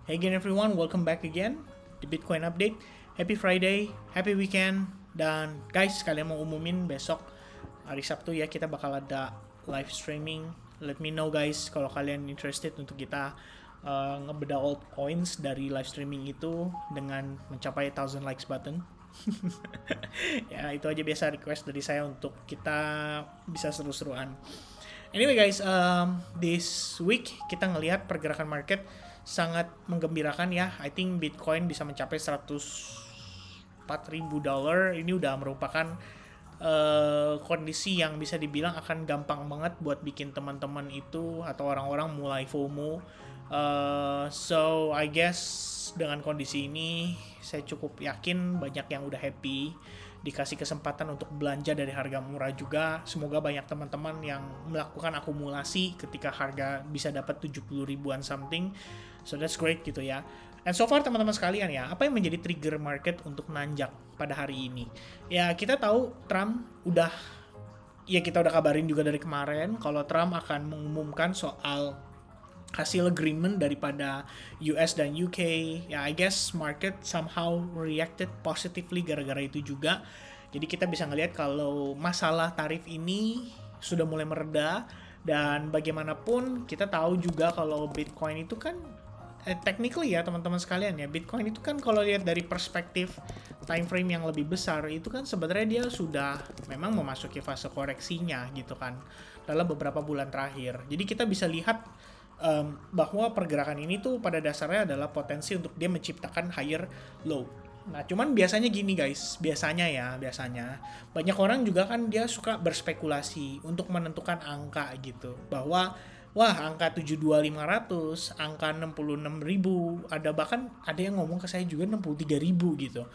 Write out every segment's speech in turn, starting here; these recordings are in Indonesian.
Hey again everyone, welcome back again di Bitcoin Update. Happy Friday, happy weekend. Dan guys, kalian mau umumin besok hari Sabtu ya, kita bakal ada live streaming. Let me know guys kalau kalian interested untuk kita ngebeda altcoins dari live streaming itu dengan mencapai 1000 likes button. Ya itu aja biasa request dari saya untuk kita bisa seru-seruan. Anyway guys, this week kita ngelihat pergerakan market sangat menggembirakan ya. I think Bitcoin bisa mencapai $104.000. Ini udah merupakan kondisi yang bisa dibilang akan gampang banget buat bikin teman-teman itu atau orang-orang mulai FOMO. So I guess dengan kondisi ini saya cukup yakin banyak yang udah happy dikasih kesempatan untuk belanja dari harga murah juga. Semoga banyak teman-teman yang melakukan akumulasi ketika harga bisa dapat 70 ribuan something. So that's great gitu ya. And so far teman-teman sekalian ya, apa yang menjadi trigger market untuk nanjak pada hari ini? Ya kita tahu Trump kita udah kabarin juga dari kemarin kalau Trump akan mengumumkan soal hasil agreement daripada US dan UK. Ya, I guess market somehow reacted positively gara-gara itu juga. Jadi kita bisa ngelihat kalau masalah tarif ini sudah mulai mereda, dan bagaimanapun kita tahu juga kalau Bitcoin itu kan technically ya teman-teman sekalian ya, Bitcoin itu kan kalau lihat dari perspektif time frame yang lebih besar itu kan sebenarnya dia sudah memang memasuki fase koreksinya gitu kan dalam beberapa bulan terakhir. Jadi kita bisa lihat bahwa pergerakan ini tuh pada dasarnya adalah potensi untuk dia menciptakan higher low. Nah, cuman biasanya gini guys, biasanya banyak orang juga kan dia suka berspekulasi untuk menentukan angka gitu. Bahwa wah, angka 72.500, angka 66.000, bahkan ada yang ngomong ke saya juga 63.000 gitu.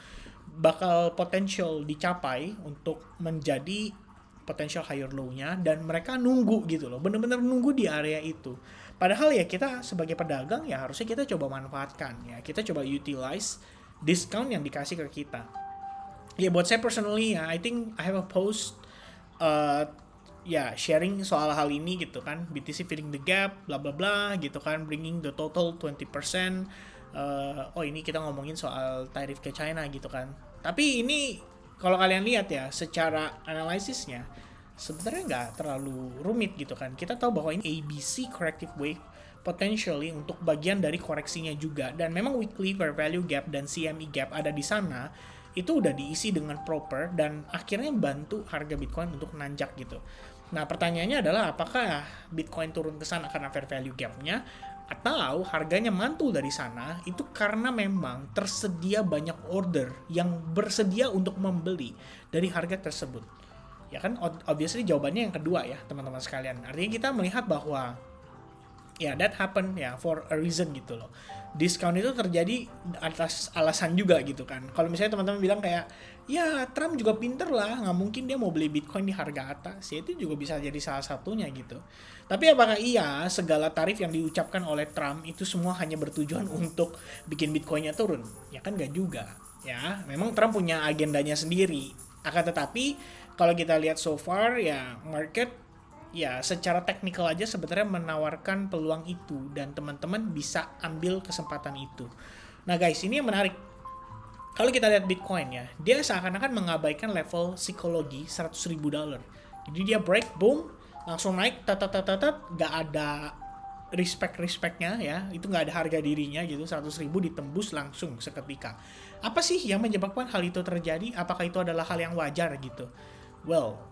Bakal potensial dicapai untuk menjadi potential higher low-nya, dan mereka nunggu gitu loh, bener-bener nunggu di area itu. Padahal ya kita sebagai pedagang ya harusnya kita coba manfaatkan ya, kita coba utilize discount yang dikasih ke kita. Ya buat saya personally ya, I think I have a post sharing soal hal ini gitu kan, BTC filling the gap, bla bla bla gitu kan, bringing the total 20%. Ini kita ngomongin soal tarif ke China gitu kan. Tapi ini kalau kalian lihat ya, secara analisisnya sebenarnya nggak terlalu rumit gitu kan. Kita tahu bahwa ini ABC corrective wave potentially untuk bagian dari koreksinya juga, dan memang weekly fair value gap dan CME gap ada di sana itu udah diisi dengan proper dan akhirnya bantu harga Bitcoin untuk nanjak gitu. Nah pertanyaannya adalah apakah Bitcoin turun ke sana karena fair value gap-nya, atau harganya mantul dari sana itu karena memang tersedia banyak order yang bersedia untuk membeli dari harga tersebut. Ya kan, obviously jawabannya yang kedua ya teman-teman sekalian. Artinya kita melihat bahwa ya that happen ya for a reason gitu loh. Diskon itu terjadi atas alasan juga gitu kan. Kalau misalnya teman-teman bilang kayak, ya Trump juga pinter lah, nggak mungkin dia mau beli Bitcoin di harga atas. Ya itu juga bisa jadi salah satunya gitu. Tapi apakah iya segala tarif yang diucapkan oleh Trump itu semua hanya bertujuan untuk bikin Bitcoinnya turun? Ya kan nggak juga. Ya, memang Trump punya agendanya sendiri. Akan tetapi kalau kita lihat so far ya market ya secara teknikal aja sebenarnya menawarkan peluang itu, dan teman-teman bisa ambil kesempatan itu. Nah guys, ini yang menarik. Kalau kita lihat Bitcoin ya, dia seakan-akan mengabaikan level psikologi $100.000. Jadi dia break, boom, langsung naik, gak ada respectnya ya, itu nggak ada harga dirinya gitu, 100.000 ditembus langsung seketika. Apa sih yang menyebabkan hal itu terjadi? Apakah itu adalah hal yang wajar gitu? Well,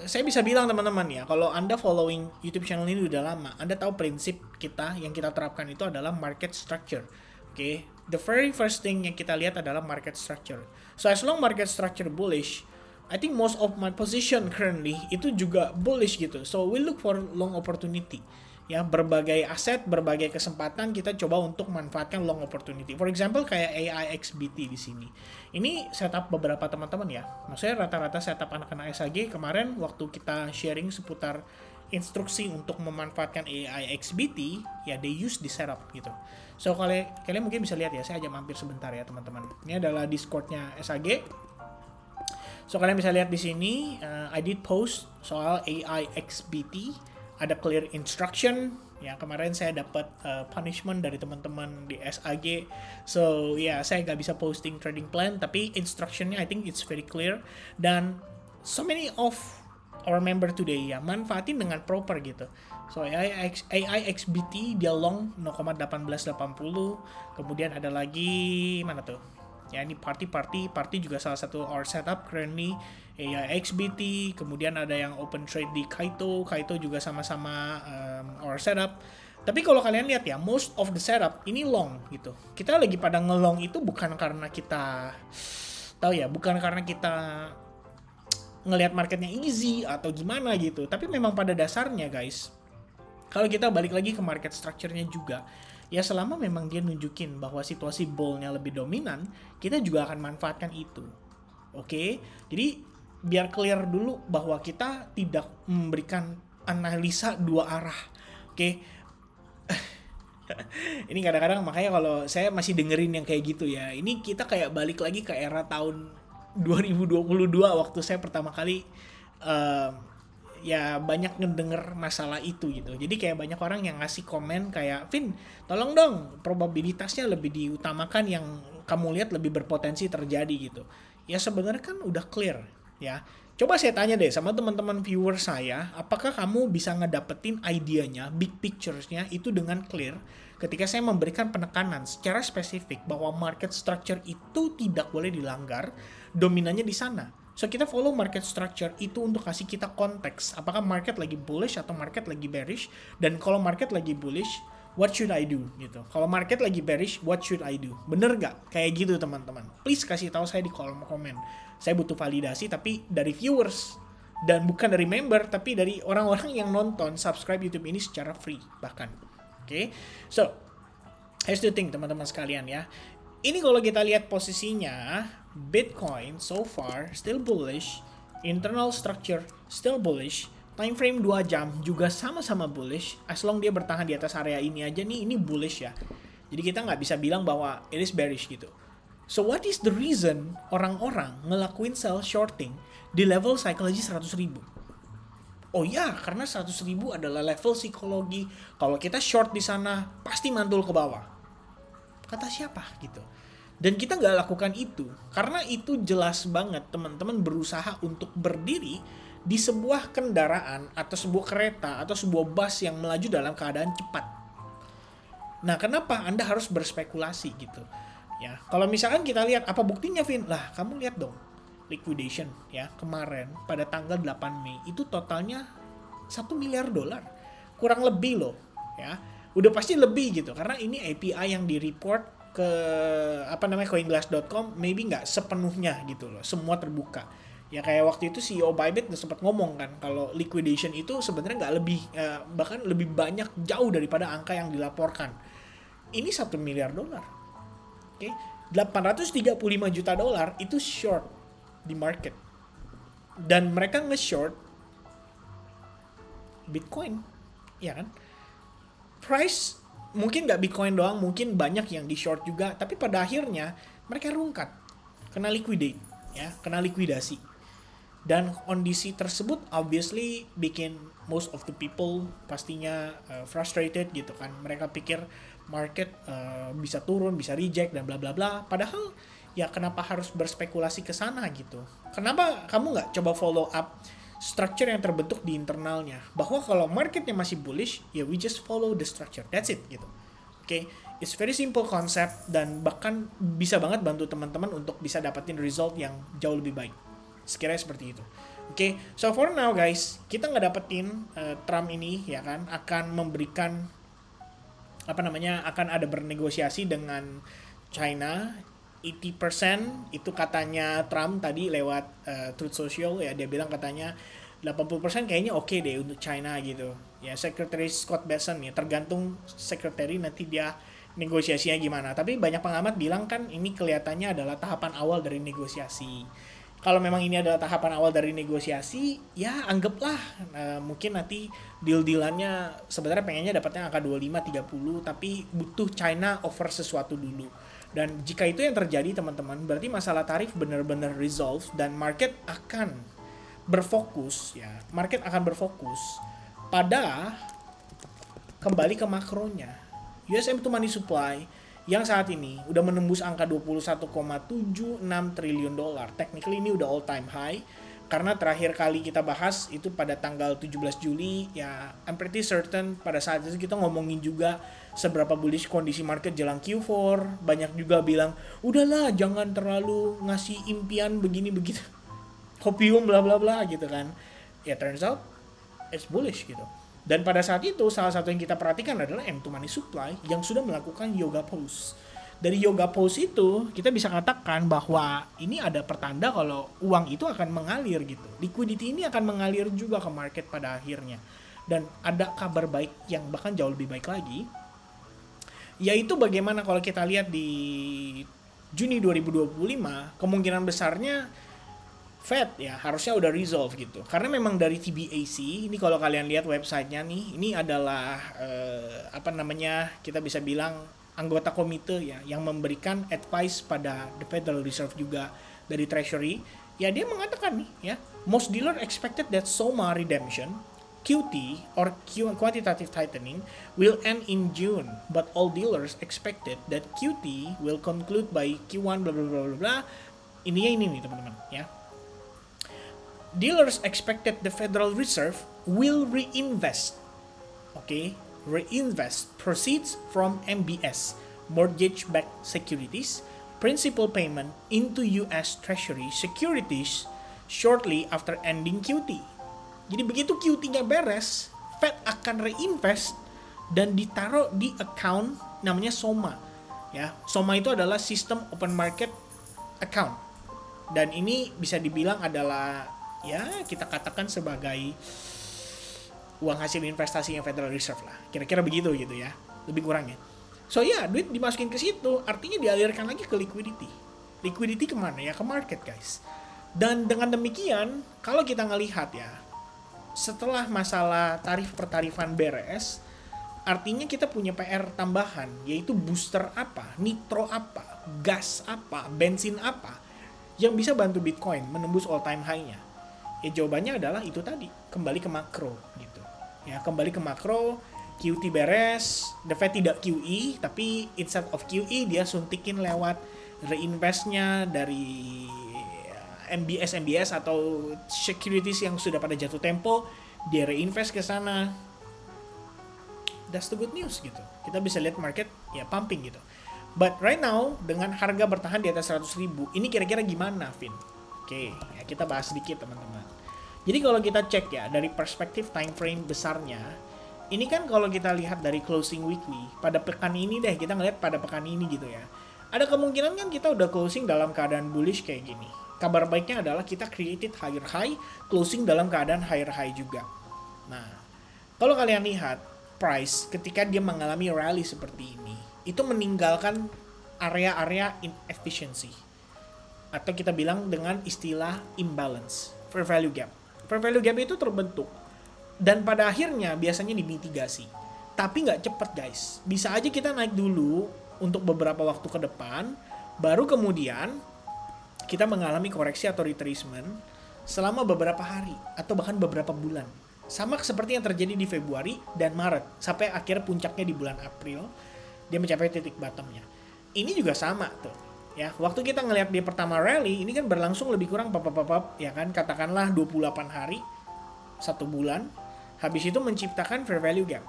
saya bisa bilang teman-teman ya, kalau Anda following YouTube channel ini udah lama, Anda tahu prinsip kita yang kita terapkan itu adalah market structure. Okay? The very first thing yang kita lihat adalah market structure. So as long market structure bullish, I think most of my position currently itu juga bullish gitu. So we look for long opportunity. Ya, berbagai aset, berbagai kesempatan kita coba untuk manfaatkan long opportunity. For example kayak AIXBT di sini. Ini setup beberapa teman-teman ya. Maksudnya rata-rata setup anak-anak SAG kemarin waktu kita sharing seputar instruksi untuk memanfaatkan AIXBT, ya they use di setup gitu. So kalian mungkin bisa lihat ya, saya aja mampir sebentar ya teman-teman. Ini adalah Discord-nya SAG. So kalian bisa lihat di sini, I did post soal AIXBT, ada clear instruction Ya, kemarin saya dapat punishment dari teman-teman di SAG. So, ya, saya nggak bisa posting trading plan, tapi instructionnya I think it's very clear. Dan so many of our member today ya manfaatin dengan proper gitu. So AIXBT dia long 0,1880. Kemudian ada lagi mana tuh? Ya ini party juga salah satu our setup currently AIXBT. Kemudian ada yang open trade di Kaito juga sama-sama our setup. Tapi kalau kalian lihat ya, most of the setup ini long gitu. Kita lagi pada ngelong itu bukan karena kita tahu ya, bukan karena kita ngelihat marketnya easy atau gimana gitu. Tapi memang pada dasarnya guys, kalau kita balik lagi ke market structure-nya juga, ya selama memang dia nunjukin bahwa situasi bull-nya lebih dominan, kita juga akan manfaatkan itu. Oke? Jadi biar clear dulu bahwa kita tidak memberikan analisa dua arah. Oke? Ini kadang-kadang makanya kalau saya masih dengerin yang kayak gitu ya, ini kita kayak balik lagi ke era tahun 2022 waktu saya pertama kali ya banyak ngedenger masalah itu gitu. Jadi kayak banyak orang yang ngasih komen kayak, Vin, tolong dong probabilitasnya lebih diutamakan yang kamu lihat lebih berpotensi terjadi gitu. Ya sebenarnya kan udah clear ya. Coba saya tanya deh sama teman-teman viewer saya, apakah kamu bisa ngedapetin idenya, big pictures-nya itu dengan clear ketika saya memberikan penekanan secara spesifik bahwa market structure itu tidak boleh dilanggar, dominannya di sana. So kita follow market structure itu untuk kasih kita konteks, apakah market lagi bullish atau market lagi bearish, dan kalau market lagi bullish, what should I do gitu. Kalau market lagi bearish, what should I do? Bener gak? Kayak gitu teman-teman. Please kasih tahu saya di kolom komen. Saya butuh validasi tapi dari viewers dan bukan dari member, tapi dari orang-orang yang nonton subscribe YouTube ini secara free bahkan. Oke. So, here's the thing teman-teman sekalian ya. Ini kalau kita lihat posisinya, Bitcoin so far still bullish, internal structure still bullish, time frame 2 jam juga sama-sama bullish, as long dia bertahan di atas area ini aja nih, ini bullish ya. Jadi kita nggak bisa bilang bahwa it is bearish gitu. So what is the reason orang-orang ngelakuin sell shorting di level psychology 100.000? Oh ya, karena 100.000 adalah level psikologi. Kalau kita short di sana, pasti mantul ke bawah. Kata siapa gitu? Dan kita nggak lakukan itu, karena itu jelas banget teman-teman berusaha untuk berdiri di sebuah kendaraan atau sebuah kereta atau sebuah bus yang melaju dalam keadaan cepat. Nah, kenapa Anda harus berspekulasi gitu? Ya, kalau misalkan kita lihat apa buktinya, Vin? Lah, kamu lihat dong. Liquidation ya, kemarin pada tanggal 8 Mei itu totalnya $1 miliar. Kurang lebih loh, ya. Udah pasti lebih gitu karena ini API yang di-report ke coinglass.com, maybe nggak sepenuhnya gitu loh, semua terbuka. Ya kayak waktu itu CEO Bybit udah sempat ngomong kan kalau liquidation itu sebenarnya nggak lebih bahkan lebih banyak jauh daripada angka yang dilaporkan. Ini $1 miliar. Oke, $835 juta itu short di market. Dan mereka nge-short Bitcoin, ya kan? Price mungkin nggak Bitcoin doang, mungkin banyak yang di short juga, tapi pada akhirnya mereka rungkat, kena liquidate, ya, kena likuidasi. Dan kondisi tersebut obviously bikin most of the people pastinya frustrated gitu kan. Mereka pikir market bisa turun, bisa reject dan bla bla bla. Padahal ya kenapa harus berspekulasi ke sana gitu? Kenapa kamu nggak coba follow up structure yang terbentuk di internalnya? Bahwa kalau marketnya masih bullish, ya we just follow the structure. That's it gitu. Oke, it's very simple concept dan bahkan bisa banget bantu teman-teman untuk bisa dapetin result yang jauh lebih baik. Sekiranya seperti itu. Oke, so for now guys, kita nggak dapetin Trump ini ya kan akan memberikan akan ada bernegosiasi dengan China 80%, itu katanya Trump tadi lewat Truth Social ya, dia bilang katanya 80% kayaknya oke deh untuk China gitu. Ya Secretary Scott Bessent ya, tergantung Secretary nanti dia negosiasinya gimana. Tapi banyak pengamat bilang kan ini kelihatannya adalah tahapan awal dari negosiasi. Kalau memang ini adalah tahapan awal dari negosiasi, ya anggaplah mungkin nanti deal-dealannya sebenarnya pengennya dapatnya angka 25-30, tapi butuh China offer sesuatu dulu. Dan jika itu yang terjadi teman-teman, berarti masalah tarif benar-benar resolve dan market akan berfokus pada kembali ke makronya. USM to money supply yang saat ini udah menembus angka 21,76 triliun dolar. Technically ini udah all time high karena terakhir kali kita bahas itu pada tanggal 17 Juli ya. I'm pretty certain pada saat itu kita ngomongin juga seberapa bullish kondisi market jelang Q4. Banyak juga bilang udahlah jangan terlalu ngasih impian begini begitu, hopium bla bla bla gitu kan. Ya turns out it's bullish gitu. Dan pada saat itu salah satu yang kita perhatikan adalah M2 money supply yang sudah melakukan yoga pose. Dari yoga pose itu kita bisa katakan bahwa ini ada pertanda kalau uang itu akan mengalir gitu. Liquidity ini akan mengalir juga ke market pada akhirnya. Dan ada kabar baik yang bahkan jauh lebih baik lagi, yaitu bagaimana kalau kita lihat di Juni 2025 kemungkinan besarnya Fed ya harusnya udah resolve gitu. Karena memang dari TBAC, ini kalau kalian lihat websitenya nih, ini adalah kita bisa bilang anggota komite ya yang memberikan advice pada the Federal Reserve juga dari Treasury. Ya dia mengatakan nih ya, most dealer expected that SOMA redemption QT or quantitative tightening will end in June, but all dealers expected that QT will conclude by Q1 bla bla bla bla. Ini nih teman-teman ya. Dealers expected the Federal Reserve will reinvest proceeds from MBS, mortgage-backed securities, principal payment into US Treasury securities shortly after ending QT. Jadi begitu QT-nya beres, Fed akan reinvest dan ditaruh di account namanya SOMA. Ya, SOMA itu adalah System Open Market Account. Dan ini bisa dibilang adalah ya kita katakan sebagai uang hasil investasi yang Federal Reserve lah, kira-kira begitu gitu ya, lebih kurangnya. So ya duit dimasukin ke situ, artinya dialirkan lagi ke liquidity kemana ya, ke market guys. Dan dengan demikian kalau kita ngelihat ya, setelah masalah tarif pertarifan beres, artinya kita punya PR tambahan, yaitu booster apa, nitro apa, gas apa, bensin apa yang bisa bantu Bitcoin menembus all time high-nya. Ya jawabannya adalah itu tadi, kembali ke makro gitu. Ya, kembali ke makro, QT beres, the Fed tidak QE, tapi instead of QE dia suntikin lewat reinvestnya dari MBS atau securities yang sudah pada jatuh tempo, dia reinvest ke sana. That's the good news gitu. Kita bisa lihat market ya pumping gitu. But right now dengan harga bertahan di atas 100.000, ini kira-kira gimana, Vin? Oke, ya kita bahas sedikit teman-teman. Jadi kalau kita cek ya dari perspektif time frame besarnya, ini kan kalau kita lihat dari closing weekly pada pekan ini deh, kita ngeliat pada pekan ini gitu ya. Ada kemungkinan kan kita udah closing dalam keadaan bullish kayak gini. Kabar baiknya adalah kita created higher high, closing dalam keadaan higher high juga. Nah, kalau kalian lihat price ketika dia mengalami rally seperti ini, itu meninggalkan area-area inefficiency. Atau kita bilang dengan istilah imbalance, fair value gap. Fair value gap itu terbentuk dan pada akhirnya biasanya dimitigasi. Tapi nggak cepet guys. Bisa aja kita naik dulu untuk beberapa waktu ke depan, baru kemudian kita mengalami koreksi atau retracement selama beberapa hari atau bahkan beberapa bulan. Sama seperti yang terjadi di Februari dan Maret sampai akhir puncaknya di bulan April dia mencapai titik bottomnya. Ini juga sama tuh. Ya, waktu kita ngelihat dia pertama rally, ini kan berlangsung lebih kurang ya kan, katakanlah 28 hari, 1 bulan, habis itu menciptakan fair value gap.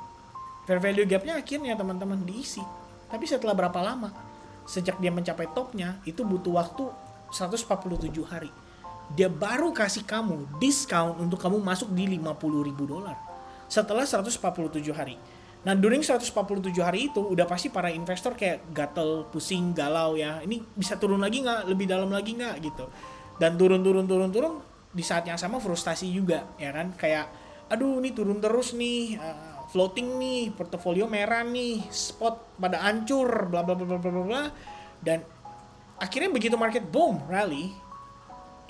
Fair value gapnya akhirnya teman-teman diisi. Tapi setelah berapa lama? Sejak dia mencapai topnya, itu butuh waktu 147 hari. Dia baru kasih kamu discount untuk kamu masuk di $50.000 setelah 147 hari. Nah, during 147 hari itu udah pasti para investor kayak gatel, pusing, galau ya. Ini bisa turun lagi nggak? Lebih dalam lagi nggak? Gitu. Dan turun. Di saat yang sama frustasi juga, ya kan? Kayak, aduh ini turun terus nih, floating nih, portofolio merah nih, spot pada hancur, bla bla bla bla bla bla. Dan akhirnya begitu market boom, rally,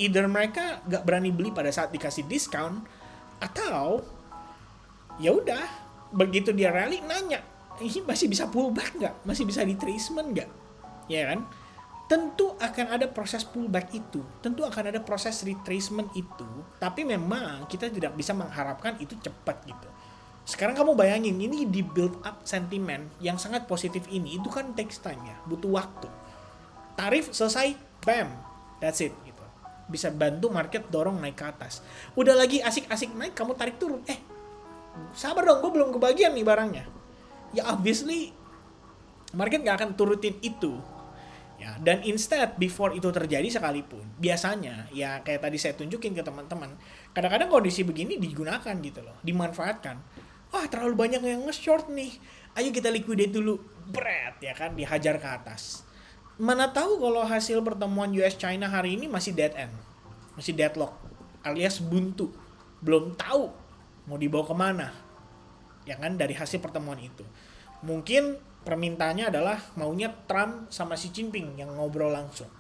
either mereka nggak berani beli pada saat dikasih diskon, atau ya udah begitu dia rally nanya, ini masih bisa pullback nggak? Masih bisa retracement nggak? Ya kan? Tentu akan ada proses pullback itu, tentu akan ada proses retracement itu, tapi memang kita tidak bisa mengharapkan itu cepat gitu. Sekarang kamu bayangin, ini di build up sentiment yang sangat positif ini, itu kan takes time ya, butuh waktu. Tarif selesai, bam, that's it gitu. Bisa bantu market dorong naik ke atas. Udah lagi asik-asik naik, kamu tarik turun. Sabar dong, gue belum kebagian nih barangnya. Ya obviously, market gak akan turutin itu. Ya, dan instead before itu terjadi sekalipun, biasanya ya kayak tadi saya tunjukin ke teman-teman, kadang-kadang kondisi begini digunakan gitu loh, dimanfaatkan. Wah, terlalu banyak yang nge-short nih, ayo kita liquidate dulu, bret ya kan, dihajar ke atas. Mana tahu kalau hasil pertemuan US China hari ini masih dead end, masih deadlock, alias buntu, belum tahu mau dibawa kemana, ya kan, dari hasil pertemuan itu. Mungkin permintaannya adalah maunya Trump sama Xi Jinping yang ngobrol langsung.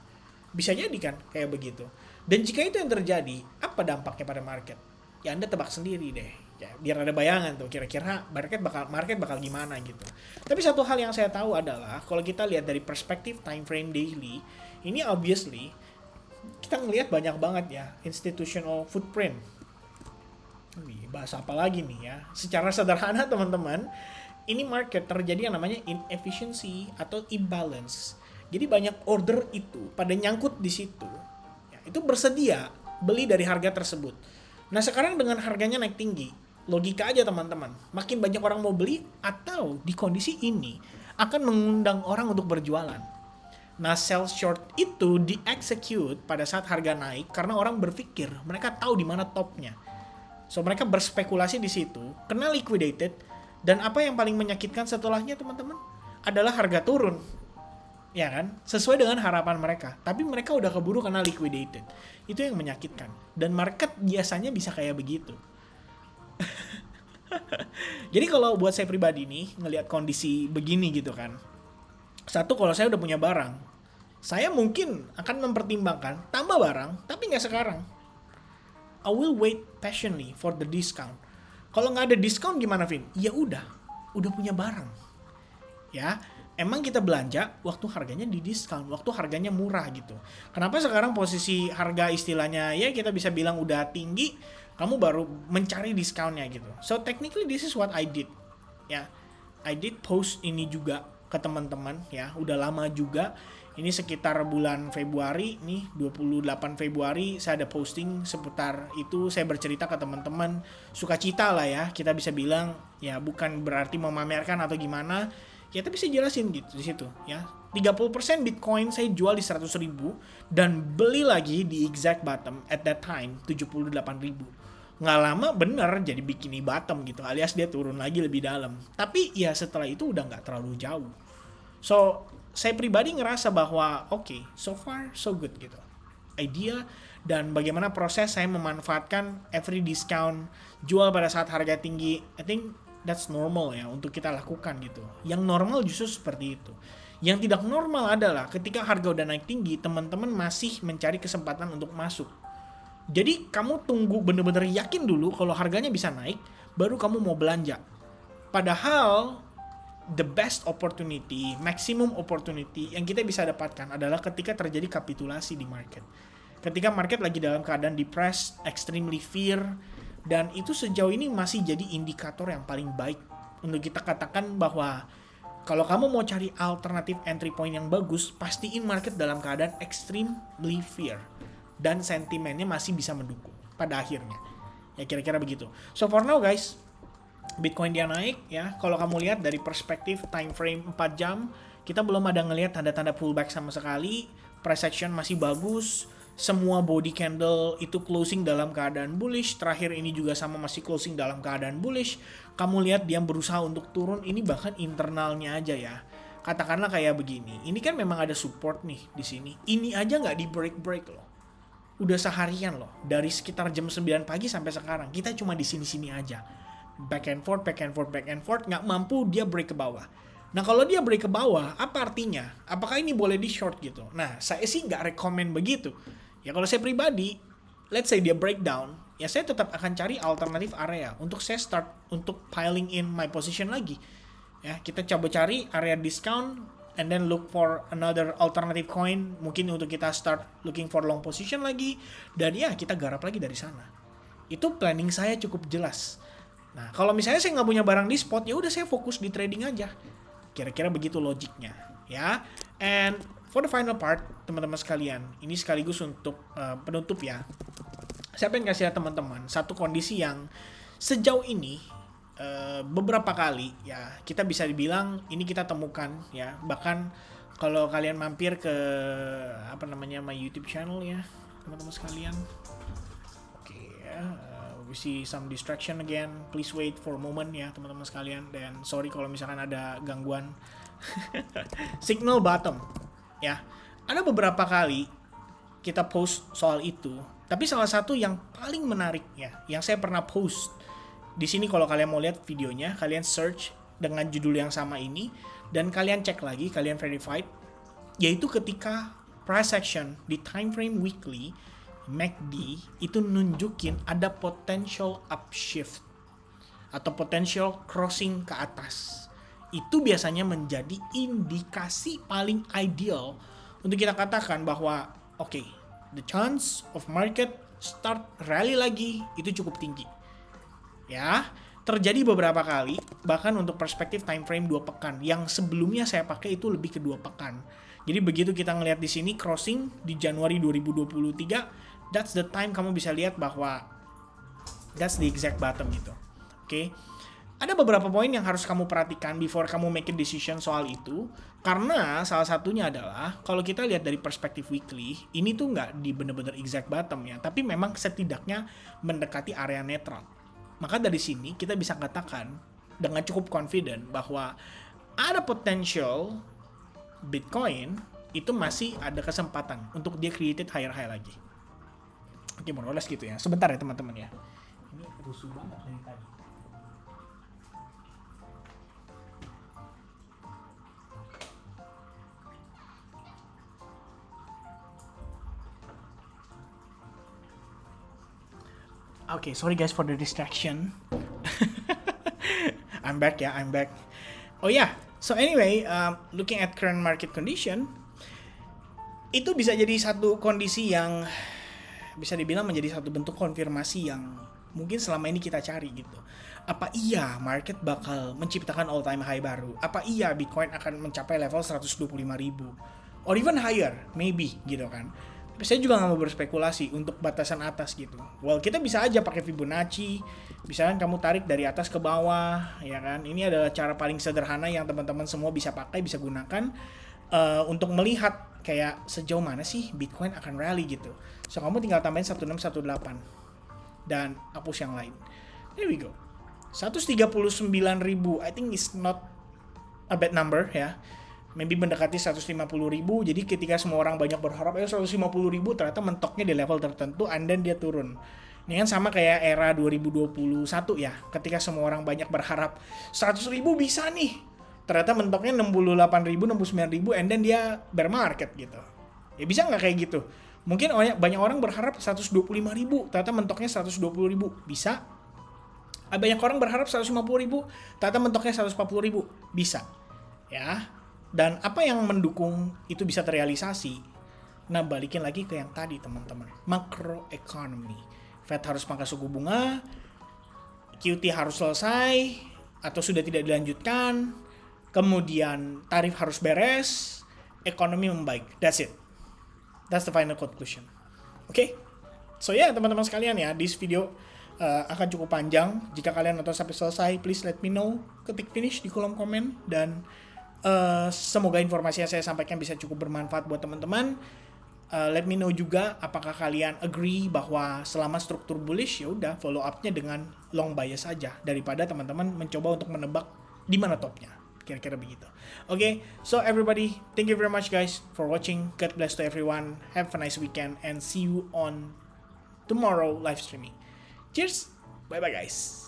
Bisa jadi kan kayak begitu. Dan jika itu yang terjadi, apa dampaknya pada market? Ya Anda tebak sendiri deh. Ya, biar ada bayangan tuh kira-kira market bakal gimana gitu. Tapi satu hal yang saya tahu adalah kalau kita lihat dari perspektif time frame daily, ini obviously kita ngelihat banyak banget ya institutional footprint. Bahasa apa lagi nih ya? Secara sederhana teman-teman, ini market terjadi yang namanya inefficiency atau imbalance. Jadi banyak order itu pada nyangkut di situ. Ya, itu bersedia beli dari harga tersebut. Nah sekarang dengan harganya naik tinggi, logika aja teman-teman. Makin banyak orang mau beli atau di kondisi ini akan mengundang orang untuk berjualan. Nah sell short itu di-execute pada saat harga naik karena orang berpikir mereka tahu di mana topnya. So mereka berspekulasi di situ, kena liquidated. Dan apa yang paling menyakitkan setelahnya teman-teman adalah harga turun, ya kan, sesuai dengan harapan mereka. Tapi mereka udah keburu karena liquidated. Itu yang menyakitkan. Dan market biasanya bisa kayak begitu. Jadi kalau buat saya pribadi nih ngelihat kondisi begini gitu kan, satu, kalau saya udah punya barang, saya mungkin akan mempertimbangkan tambah barang, tapi nggak sekarang. I will wait patiently for the discount. Kalau nggak ada diskon gimana, Vin? Ya udah punya barang. Ya, emang kita belanja waktu harganya di diskon, waktu harganya murah gitu. Kenapa sekarang posisi harga istilahnya ya kita bisa bilang udah tinggi, kamu baru mencari diskonnya gitu. So technically this is what I did. Ya, I did post ini juga ke teman-teman ya, udah lama juga. Ini sekitar bulan Februari nih, 28 Februari saya ada posting seputar itu. Saya bercerita ke teman-teman, sukacita lah ya, kita bisa bilang ya, bukan berarti memamerkan atau gimana ya, tapi saya jelasin gitu di situ ya. 30% Bitcoin saya jual di 100.000 dan beli lagi di exact bottom at that time 78.000. Nggak lama bener jadi bikini bottom gitu, alias dia turun lagi lebih dalam. Tapi ya setelah itu udah nggak terlalu jauh. So saya pribadi ngerasa bahwa okay, so far so good gitu. Idea dan bagaimana proses saya memanfaatkan every discount, jual pada saat harga tinggi, I think that's normal ya untuk kita lakukan gitu. Yang normal justru seperti itu. Yang tidak normal adalah ketika harga udah naik tinggi, teman-teman masih mencari kesempatan untuk masuk. Jadi kamu tunggu bener-bener yakin dulu kalau harganya bisa naik, baru kamu mau belanja. Padahal the best opportunity, maximum opportunity yang kita bisa dapatkan adalah ketika terjadi kapitulasi di market. Ketika market lagi dalam keadaan depressed, extremely fear, dan itu sejauh ini masih jadi indikator yang paling baik untuk kita katakan bahwa kalau kamu mau cari alternatif entry point yang bagus, pastiin market dalam keadaan extremely fear dan sentimennya masih bisa mendukung pada akhirnya. Ya kira-kira begitu. So for now guys, Bitcoin dia naik ya. Kalau kamu lihat dari perspektif time frame 4 jam, kita belum ada ngelihat tanda-tanda pullback sama sekali. Price action masih bagus. Semua body candle itu closing dalam keadaan bullish. Terakhir ini juga sama, masih closing dalam keadaan bullish. Kamu lihat dia berusaha untuk turun. Ini bahkan internalnya aja ya. Katakanlah kayak begini. Ini kan memang ada support nih di sini. Ini aja nggak di break loh. Udah seharian loh. Dari sekitar jam 9 pagi sampai sekarang. Kita cuma di sini-sini aja. Back and forth, nggak mampu dia break ke bawah. Nah kalau dia break ke bawah, apa artinya? Apakah ini boleh di short gitu? Nah saya sih nggak rekomen begitu. Ya kalau saya pribadi, let's say dia breakdown, ya saya tetap akan cari alternatif area untuk saya start untuk piling in my position lagi. Ya kita coba cari area discount, and then look for another alternative coin, mungkin untuk kita start looking for long position lagi, dan ya kita garap lagi dari sana. Itu planning saya cukup jelas. Nah, kalau misalnya saya nggak punya barang di spot, ya udah saya fokus di trading aja. Kira-kira begitu logiknya, ya. And for the final part, teman-teman sekalian, ini sekaligus untuk penutup ya. Saya pengen kasih lihat teman-teman satu kondisi yang sejauh ini beberapa kali ya kita bisa dibilang ini kita temukan ya. Bahkan kalau kalian mampir ke my YouTube channel ya, teman-teman sekalian. Oke ya, we see some distraction again. Please wait for a moment ya, teman-teman sekalian. Dan sorry kalau misalkan ada gangguan. Signal bottom ya. Ada beberapa kali kita post soal itu, tapi salah satu yang paling menarik ya, yang saya pernah post di sini, kalau kalian mau lihat videonya, kalian search dengan judul yang sama ini dan kalian cek lagi, kalian verified, yaitu ketika price action di time frame weekly MACD itu nunjukin ada potential upshift atau potential crossing ke atas. Itu biasanya menjadi indikasi paling ideal untuk kita katakan bahwa oke, the chance of market start rally lagi itu cukup tinggi. Ya, terjadi beberapa kali, bahkan untuk perspektif time frame 2 pekan. Yang sebelumnya saya pakai itu lebih ke 2 pekan. Jadi begitu kita ngelihat di sini crossing di Januari 2023, that's the time kamu bisa lihat bahwa that's the exact bottom gitu. Oke. Ada beberapa poin yang harus kamu perhatikan before kamu make a decision soal itu. Karena salah satunya adalah, kalau kita lihat dari perspektif weekly, ini tuh nggak di bener-bener exact bottom ya, tapi memang setidaknya mendekati area netral. Maka dari sini kita bisa katakan dengan cukup confident bahwa ada potential Bitcoin itu masih ada kesempatan untuk dia created higher high lagi. Oke, more or less gitu ya. Sebentar ya teman-teman ya. Ini rusuh banget dari tadi. Okay, sorry guys for the distraction. I'm back. Oh yeah, so anyway, looking at current market condition, itu bisa jadi satu kondisi yang bisa dibilang menjadi satu bentuk konfirmasi yang mungkin selama ini kita cari gitu. Apa iya market bakal menciptakan all time high baru? Apa iya Bitcoin akan mencapai level 125.000? Or even higher, maybe gitu kan. Tapi saya juga nggak mau berspekulasi untuk batasan atas gitu. Well, kita bisa aja pakai Fibonacci, misalkan kamu tarik dari atas ke bawah, ya kan? Ini adalah cara paling sederhana yang teman-teman semua bisa pakai, bisa gunakan untuk melihat kayak sejauh mana sih Bitcoin akan rally gitu. So, kamu tinggal tambahin 1618 dan hapus yang lain. There we go. 139.000, I think is not a bad number ya. Maybe mendekati 150.000. Jadi ketika semua orang banyak berharap 150.000, ternyata mentoknya di level tertentu and then dia turun. Ini kan sama kayak era 2021 ya. Ketika semua orang banyak berharap 100.000 bisa nih. Ternyata mentoknya 68.000, 69.000 and then dia bear market gitu. Ya bisa nggak kayak gitu? Mungkin banyak orang berharap 125.000, ternyata mentoknya 120.000. Bisa. Banyak orang berharap 150.000, ternyata mentoknya 140.000. Bisa. Ya. Dan apa yang mendukung itu bisa terrealisasi? Nah, balikin lagi ke yang tadi teman-teman. Macroeconomy. Fed harus pangkas suku bunga, QT harus selesai, atau sudah tidak dilanjutkan, kemudian tarif harus beres, ekonomi membaik. That's it. That's the final conclusion. Oke? So ya, teman-teman sekalian ya, this video akan cukup panjang. Jika kalian nonton sampai selesai, please let me know. Ketik finish di kolom komen dan semoga informasi yang saya sampaikan bisa cukup bermanfaat buat teman-teman. Let me know juga apakah kalian agree bahwa selama struktur bullish ya udah follow up-nya dengan long bias saja daripada teman-teman mencoba untuk menebak di mana topnya. Kira-kira begitu. Okay, so everybody, thank you very much guys for watching. God bless to everyone. Have a nice weekend and see you on tomorrow live streaming. Cheers. Bye bye guys.